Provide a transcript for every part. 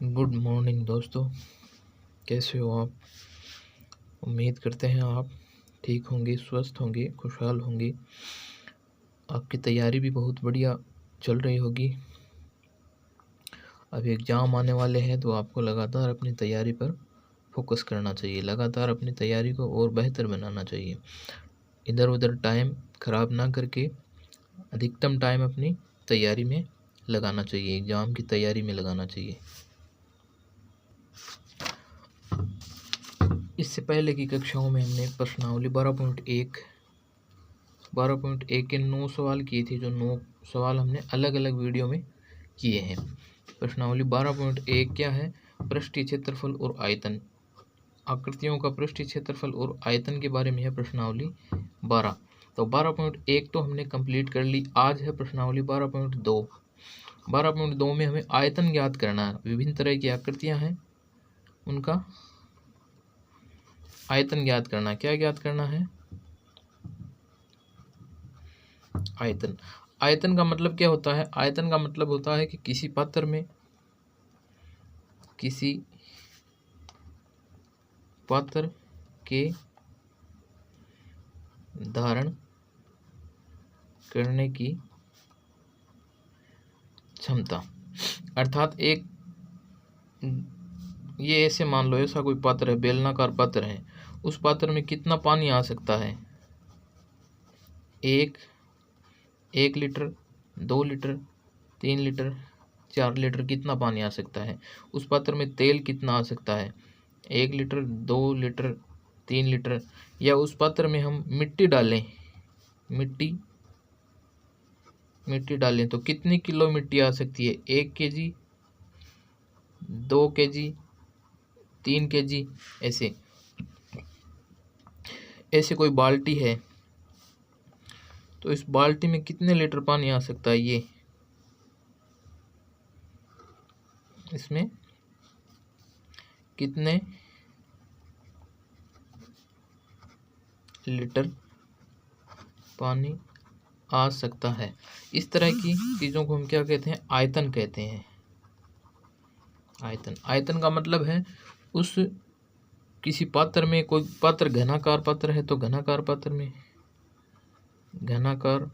Good morning दोस्तों, कैसे हो आप। उम्मीद करते हैं आप ठीक होंगे, स्वस्थ होंगे, खुशहाल होंगे। आपकी तैयारी भी बहुत बढ़िया चल रही होगी। अब एग्ज़ाम आने वाले हैं तो आपको लगातार अपनी तैयारी पर फोकस करना चाहिए, लगातार अपनी तैयारी को और बेहतर बनाना चाहिए। इधर उधर टाइम ख़राब ना करके अधिकतम टाइम अपनी तैयारी में लगाना चाहिए, एग्ज़ाम की तैयारी में लगाना चाहिए। इससे पहले की कक्षाओं में हमने प्रश्नावली 12.1 के 9 सवाल किए थे, जो 9 सवाल हमने अलग अलग वीडियो में किए हैं। प्रश्नावली 12.1 क्या है? पृष्ठीय क्षेत्रफल और आयतन। आकृतियों का पृष्ठीय क्षेत्रफल और आयतन के बारे में है प्रश्नावली 12। तो 12.1 तो हमने कंप्लीट कर ली। आज है प्रश्नावली 12.2। 12.2 में हमें आयतन ज्ञात करना है। विभिन्न तरह की आकृतियां हैं, उनका आयतन ज्ञात करना है। क्या ज्ञात करना है? आयतन। आयतन का मतलब क्या होता है? आयतन का मतलब होता है कि किसी पात्र में किसी पात्र के धारण करने की क्षमता। अर्थात एक ये ऐसे मान लो, ऐसा कोई पात्र है, बेलनाकार पात्र है, उस पात्र में कितना पानी आ सकता है? 1 लीटर, 2 लीटर, 3 लीटर, 4 लीटर, कितना पानी आ सकता है? उस पात्र में तेल कितना आ सकता है? 1 लीटर, 2 लीटर, 3 लीटर। या उस पात्र में हम मिट्टी डालें, मिट्टी डालें तो कितनी किलो मिट्टी आ सकती है? 1 केजी, 2 केजी, 3 केजी। ऐसे कोई बाल्टी है तो इस बाल्टी में कितने लीटर पानी आ सकता है? ये इसमें कितने लीटर पानी आ सकता है? इस तरह की चीज़ों को हम क्या कहते हैं? आयतन कहते हैं। आयतन का मतलब है उस किसी पात्र में, कोई पात्र घनाकार पात्र है तो घनाकार पात्र में घनाकार,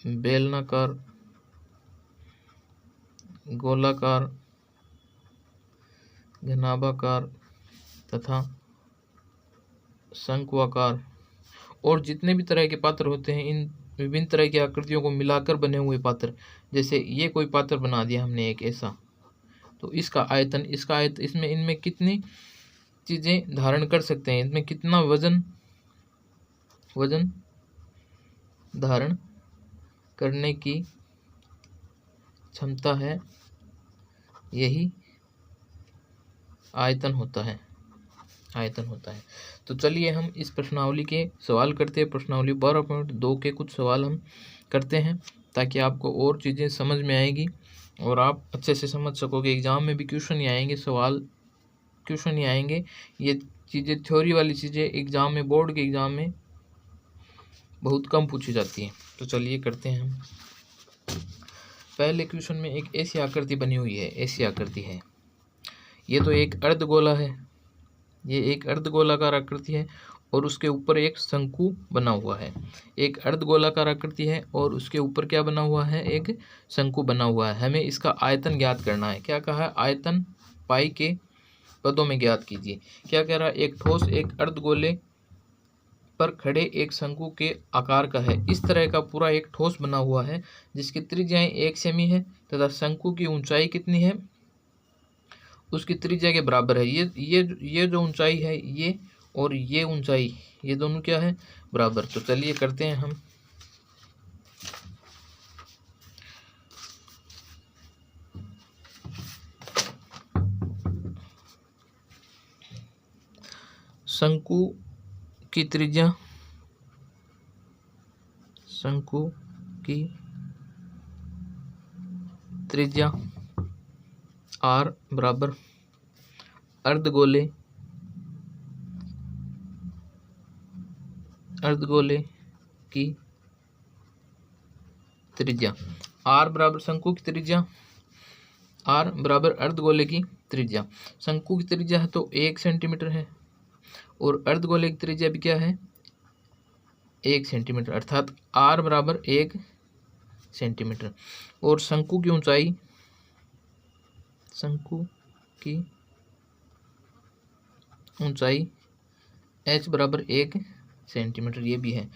बेलनाकार, गोलाकार, घनाभाकार तथा शंक्वाकार, और जितने भी तरह के पात्र होते हैं, इन विभिन्न तरह की आकृतियों को मिलाकर बने हुए पात्र। जैसे ये कोई पात्र बना दिया हमने एक ऐसा, तो इसका आयतन इसमें इनमें कितनी चीज़ें धारण कर सकते हैं, इसमें कितना वजन धारण करने की क्षमता है, यही आयतन होता है। तो चलिए हम इस प्रश्नावली के सवाल करते हैं। प्रश्नावली 12.2 के कुछ सवाल हम करते हैं ताकि आपको और चीज़ें समझ में आएगी और आप अच्छे से समझ सकोगे। एग्ज़ाम में भी क्वेश्चन ही आएंगे, क्वेश्चन ही आएंगे। ये चीज़ें, थ्योरी वाली चीज़ें एग्ज़ाम में, बोर्ड के एग्ज़ाम में बहुत कम पूछी जाती हैं। तो चलिए करते हैं हम। पहले क्वेश्चन में एक ऐसी आकृति बनी हुई है, ऐसी आकृति है। ये तो एक अर्धगोला है, ये एक अर्धगोलाकार आकृति है और उसके ऊपर एक शंकु बना हुआ है। एक अर्धगोलाकार आकृति है और उसके ऊपर क्या बना हुआ है? एक शंकु बना हुआ है। हमें इसका आयतन ज्ञात करना है। क्या कहा है? आयतन पाई के पदों में ज्ञात कीजिए। क्या कह रहा है? एक ठोस एक अर्धगोले पर खड़े एक शंकु के आकार का है। इस तरह का पूरा एक ठोस बना हुआ है जिसकी त्रिज्याएं 1 सेमी है तथा शंकु की ऊंचाई कितनी है? उसकी त्रिज्या के बराबर है। ये जो ऊंचाई है, ये और ये ऊंचाई, ये दोनों क्या है? बराबर। तो चलिए करते हैं हम। शंकु की त्रिज्या r बराबर अर्धगोले की त्रिज्या। r बराबर शंकु की त्रिज्या आर बराबर अर्धगोले की त्रिज्या। शंकु की त्रिज्या है तो 1 सेंटीमीटर है और अर्धगोले की त्रिज्या भी क्या है 1 सेंटीमीटर, अर्थात आर बराबर 1 सेंटीमीटर। और शंकु की ऊंचाई, शंकु की ऊंचाई h बराबर 1 सेंटीमीटर, ये भी है।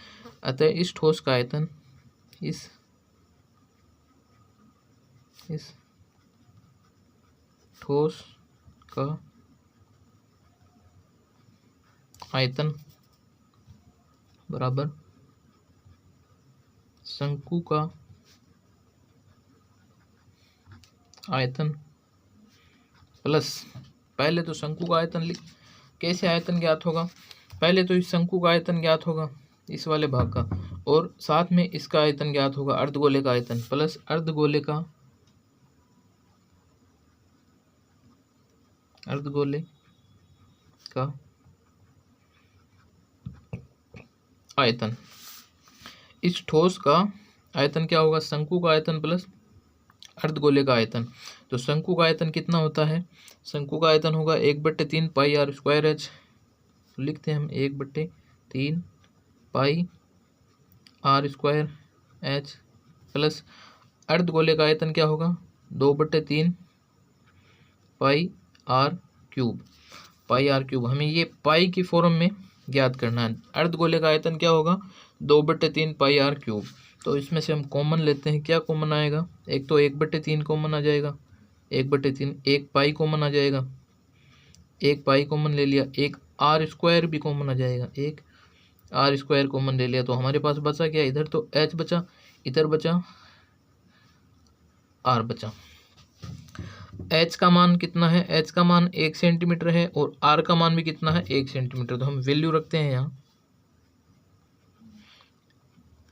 अतः इस ठोस का आयतन, इस ठोस का आयतन बराबर शंकु का आयतन प्लस, पहले तो शंकु का आयतन लिख, कैसे आयतन ज्ञात होगा, पहले तो इस शंकु का आयतन ज्ञात होगा इस वाले भाग का, और साथ में इसका आयतन ज्ञात होगा अर्धगोले का आयतन प्लस अर्धगोले का आयतन। इस ठोस का आयतन क्या होगा, शंकु का आयतन प्लस अर्धगोले का आयतन। तो शंकु का आयतन कितना होता है, शंकु का आयतन होगा 1/3 पाई आर स्क्वायर एच, लिखते हैं हम 1/3 pi R square H plus अर्धगोले का आयतन क्या होगा 2/3 pi R cube, pi R cube. हमें ये पाई की फॉर्म में ज्ञात करना है। अर्धगोले का आयतन क्या होगा 2/3 पाई आर क्यूब। तो इसमें से हम कॉमन लेते हैं, क्या कॉमन आएगा, एक तो 1/3 कॉमन आ जाएगा, 1/3, एक पाई कॉमन आ जाएगा, एक पाई कॉमन ले लिया, एक आर स्क्वायर भी कॉमन आ जाएगा, एक आर स्क्वायर कॉमन ले लिया। तो हमारे पास बचा क्या, इधर तो एच बचा, इधर बचा आर बचा। एच का मान कितना है, एच का मान 1 सेंटीमीटर है और आर का मान भी कितना है 1 सेंटीमीटर। तो हम वैल्यू रखते हैं यहाँ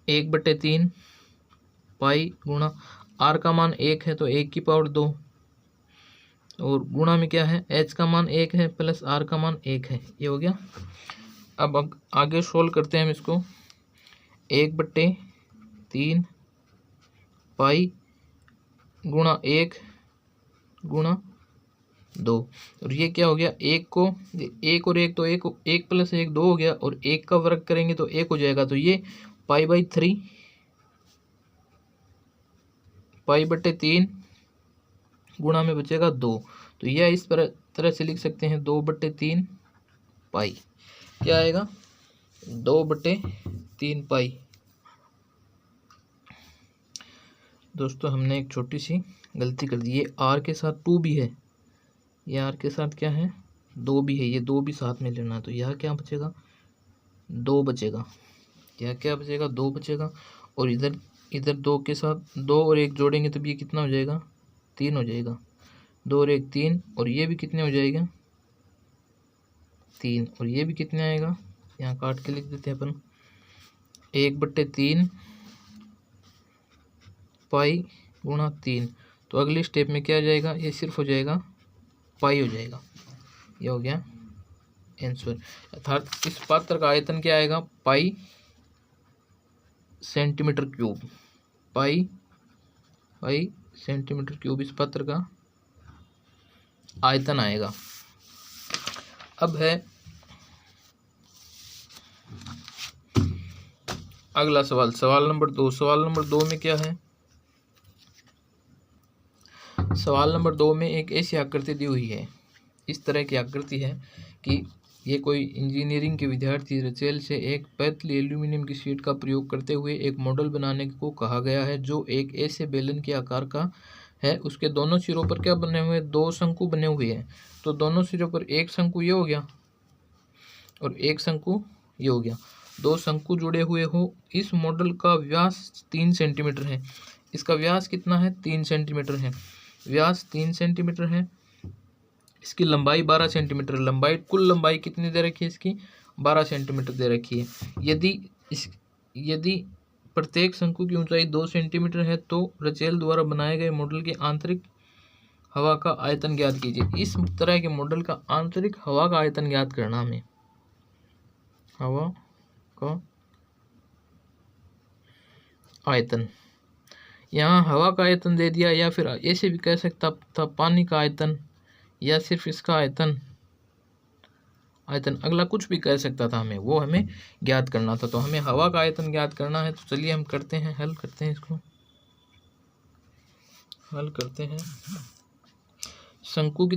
1/3 पाई गुणा आर का मान 1 है तो 1 की पावर 2 और गुणा में क्या है एच का मान 1 है प्लस आर का मान 1 है, ये हो गया। अब आगे सोल्व करते हैं हम इसको, 1/3 पाई गुणा 1 गुणा 2, और ये क्या हो गया, एक को 1 और 1 तो 1 प्लस 1 2 हो गया, और 1 का वर्ग करेंगे तो 1 हो जाएगा। तो ये पाई/3 पाई/3 गुणा में बचेगा 2। तो यह इस तरह से लिख सकते हैं 2/3 पाई, क्या आएगा 2/3 पाई। दोस्तों हमने एक छोटी सी गलती कर दी, ये आर के साथ 2 भी है, ये आर के साथ क्या है 2 भी है, ये 2 भी साथ में लेना है। तो यह क्या बचेगा 2 बचेगा, यह क्या बचेगा 2 बचेगा, और इधर 2 के साथ 2 और 1 जोड़ेंगे तब ये कितना हो जाएगा 3 हो जाएगा, 2 और 1 3, और ये भी कितने हो जाएगा 3, और ये भी कितने आएगा, यहाँ काट के लिख देते हैं अपन 1/3 पाई गुणा 3। तो अगले स्टेप में क्या आ जाएगा, ये सिर्फ हो जाएगा पाई हो जाएगा, ये हो गया आंसर। अर्थात इस पात्र का आयतन क्या आएगा पाई सेंटीमीटर क्यूब, पाई सेंटीमीटर क्यूब इस पात्र का आयतन आएगा। अब है अगला सवाल, सवाल नंबर 2। सवाल नंबर 2 में क्या है, सवाल नंबर 2 में एक ऐसी आकृति दी हुई है, इस तरह की आकृति है कि ये कोई इंजीनियरिंग के विद्यार्थी रचेल से एक पतली एल्यूमिनियम की शीट का प्रयोग करते हुए एक मॉडल बनाने को कहा गया है जो एक ऐसे बेलन के आकार का है। उसके दोनों सिरों पर क्या बने हुए, 2 शंकु बने हुए हैं। तो दोनों सिरों पर एक शंकु ये हो गया और एक शंकु ये हो गया, 2 शंकु जुड़े हुए हो। इस मॉडल का व्यास 3 सेंटीमीटर है, इसका व्यास कितना है 3 सेंटीमीटर है, व्यास 3 सेंटीमीटर है। इसकी लंबाई 12 सेंटीमीटर, लंबाई कुल लंबाई कितनी दे रखी है इसकी 12 सेंटीमीटर दे रखी है। यदि प्रत्येक शंकु की ऊंचाई 2 सेंटीमीटर है तो रचेल द्वारा बनाए गए मॉडल के आंतरिक हवा का आयतन ज्ञात कीजिए। इस तरह के मॉडल का आंतरिक हवा का आयतन ज्ञात करना हमें, हवा का आयतन, यहाँ हवा का आयतन दे दिया, या फिर ऐसे भी कह सकता था पानी का आयतन, या सिर्फ इसका आयतन अगला कुछ भी कह सकता था, वो हमें ज्ञात करना था। तो हमें हवा का आयतन ज्ञात करना है। तो चलिए हम करते हैं, हल करते हैं, इसको हल करते हैं। शंकु की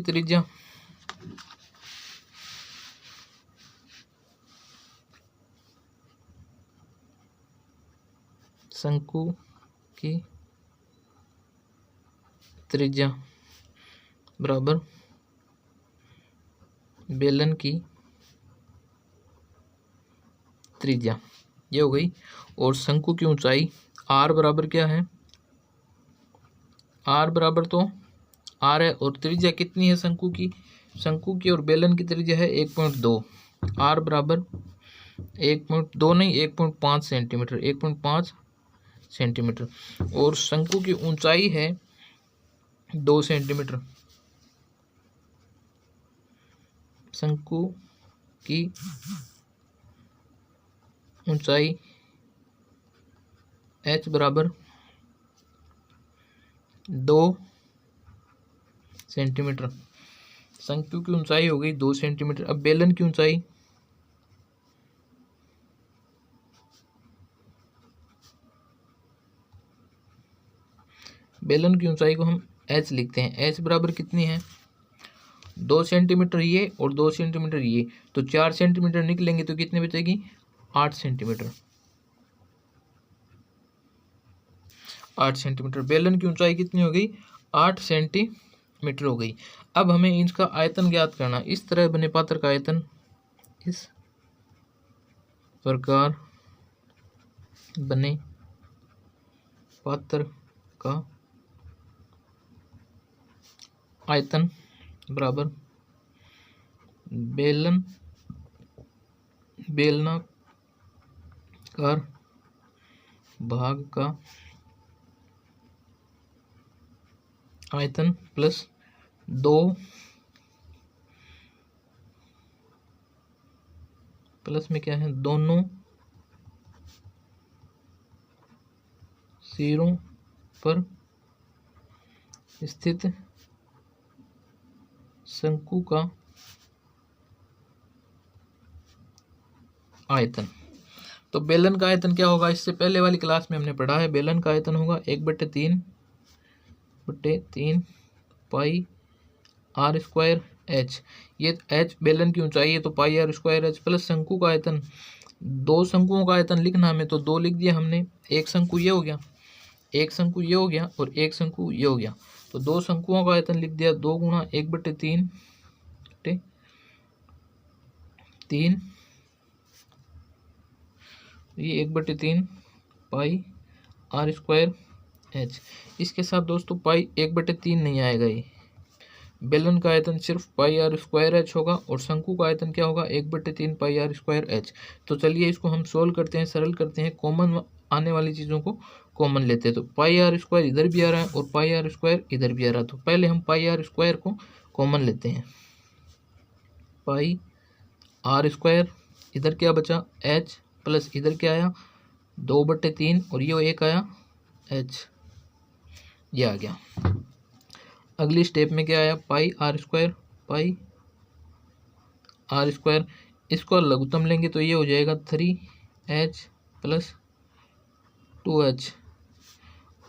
त्रिज्या बराबर बेलन की त्रिज्या, ये हो गई। और शंकु की ऊंचाई r बराबर क्या है, r बराबर तो r है, और त्रिज्या कितनी है शंकु की और बेलन की त्रिज्या है 1.2, r बराबर 1.2 नहीं 1.5 सेंटीमीटर, 1.5 सेंटीमीटर। और शंकु की ऊंचाई है 2 सेंटीमीटर। शंकु की ऊंचाई h बराबर 2 सेंटीमीटर। शंकु की ऊंचाई हो गई 2 सेंटीमीटर। अब बेलन की ऊंचाई, को हम h लिखते हैं। h बराबर कितनी है, 2 सेंटीमीटर ये और 2 सेंटीमीटर ये, तो 4 सेंटीमीटर निकलेंगे तो कितनी बचेगी, 8 सेंटीमीटर। 8 सेंटीमीटर। बेलन की ऊंचाई कितनी हो गई, 8 सेंटीमीटर हो गई। अब हमें इसका आयतन ज्ञात करना। इस तरह बने पात्र का आयतन, इस प्रकार बने पात्र का आयतन बराबर बेलनाकार भाग का आयतन प्लस 2 प्लस में क्या है, दोनों सिरों पर स्थित शंकु का आयतन। तो बेलन का आयतन क्या होगा, इससे पहले वाली क्लास में हमने पढ़ा है। बेलन का आयतन होगा 1/3 पाई r स्क्वायर h। ये h बेलन की ऊंचाई है, तो पाई r स्क्वायर h प्लस शंकु का आयतन। 2 शंकुओं का आयतन लिखना हमें, तो 2 लिख दिया हमने। एक शंकु ये हो गया, एक शंकु ये हो गया, और एक शंकु ये हो गया। तो 2 शंकुओं का आयतन लिख दिया, 2 गुणा 1/3 ये 1/3 पाई r स्क्वायर h। इसके साथ दोस्तों पाई 1/3 नहीं आएगा, ये बेलन का आयतन सिर्फ पाई r स्क्वायर h होगा, और शंकु का आयतन क्या होगा, 1/3 पाई r स्क्वायर h। तो चलिए इसको हम सोल्व करते हैं, सरल करते हैं। कॉमन आने वाली चीज़ों को कॉमन लेते हैं। तो पाई r स्क्वायर इधर भी आ रहा है और पाई r स्क्वायर इधर भी आ रहा है, तो पहले हम पाई r स्क्वायर को कॉमन लेते हैं। पाई r स्क्वायर, इधर क्या बचा h, प्लस इधर क्या आया 2/3, और ये 1 आया h, ये आ गया। अगली स्टेप में क्या आया, पाई r स्क्वायर, इसको लघुत्तम लेंगे तो ये हो जाएगा 3h प्लस 2h,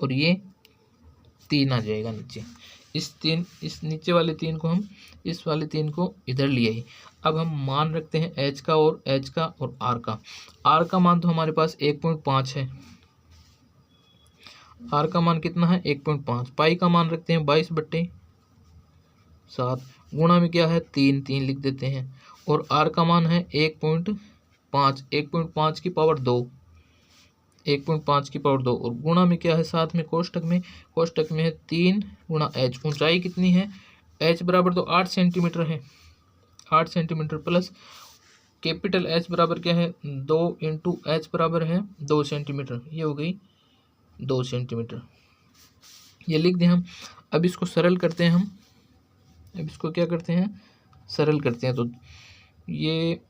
और ये 3 आ जाएगा नीचे। इस नीचे वाले 3 को हम इस वाले 3 को इधर लिए ही। अब हम मान रखते हैं h का और h का और r का। r का मान तो हमारे पास 1.5 है, r का मान कितना है 1.5। पाई का मान रखते हैं 22/7, गुणा में क्या है 3 लिख देते हैं, और r का मान है 1.5, 1.5 की पावर 2, 1.5 की पावर 2, और गुणा में क्या है साथ में कोष्टक में है 3 गुणा h। ऊंचाई कितनी है, h बराबर तो 8 सेंटीमीटर है, 8 सेंटीमीटर प्लस कैपिटल H बराबर क्या है 2 इंटू h बराबर है 2 सेंटीमीटर, ये हो गई 2 सेंटीमीटर, ये लिख दें हम। अब इसको सरल करते हैं हम, अब इसको क्या करते हैं, सरल करते हैं। तो ये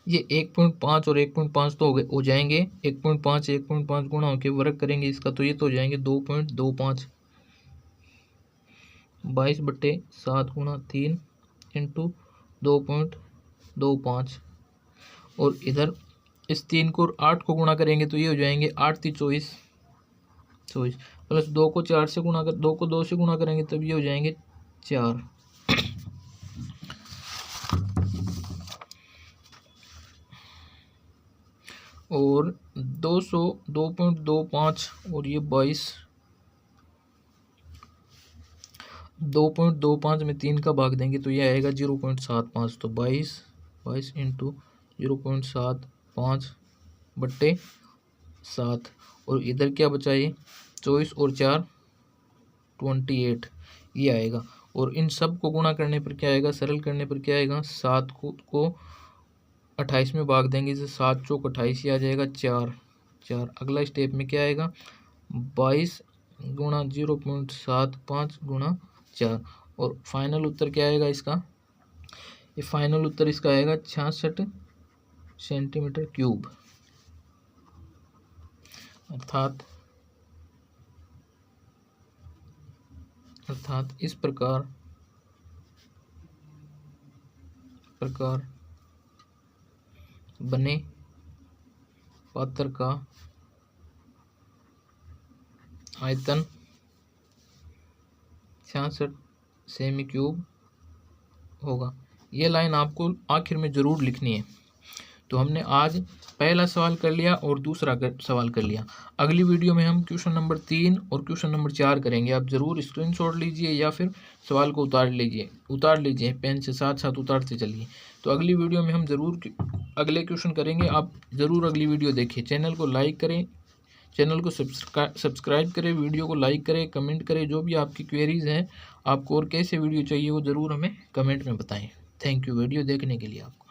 ये 1.5 और 1.5 तो हो जाएंगे, 1.5 गुणा होके वर्ग करेंगे इसका, तो ये तो हो जाएंगे 2.25, 22/7 गुणा 3 इंटू 2.25, और इधर इस 3 को 8 को गुणा करेंगे तो ये हो जाएंगे 8 3 24, प्लस 2 को 4 से गुणा कर, 2 को 2 से गुणा करेंगे तब ये हो जाएंगे 4, और 200 2.25 और ये 2.25 में 3 का भाग देंगे तो ये आएगा 0.75, तो 22 इंटू 0.75/7, और इधर क्या बचा ये 24 और 4 28 ये आएगा, और इन सब को गुणा करने पर क्या आएगा, सरल करने पर क्या आएगा, 7 को 28 में भाग देंगे, इसे 7 चौक 28 ही आ जाएगा, 4। अगला स्टेप में क्या आएगा, 22 गुणा 0.75 गुणा 4, और फाइनल उत्तर क्या आएगा इसका, ये फाइनल उत्तर इसका आएगा 66 सेंटीमीटर क्यूब। अर्थात इस प्रकार बने पात्र का आयतन 66 सेमी क्यूब होगा। ये लाइन आपको आखिर में ज़रूर लिखनी है। तो हमने आज पहला सवाल कर लिया और दूसरा सवाल कर लिया। अगली वीडियो में हम क्वेश्चन नंबर 3 और क्वेश्चन नंबर 4 करेंगे। आप ज़रूर स्क्रीनशॉट लीजिए या फिर सवाल को उतार लीजिए, पेन से साथ साथ उतारते चलिए। तो अगली वीडियो में हम ज़रूर अगले क्वेश्चन करेंगे। आप ज़रूर अगली वीडियो देखिए। चैनल को लाइक करें, चैनल को सब्सक्राइब करें, वीडियो को लाइक करें, कमेंट करें। जो भी आपकी क्वेरीज़ हैं, आपको और कैसे वीडियो चाहिए वो ज़रूर हमें कमेंट में बताएं। थैंक यू वीडियो देखने के लिए आपको।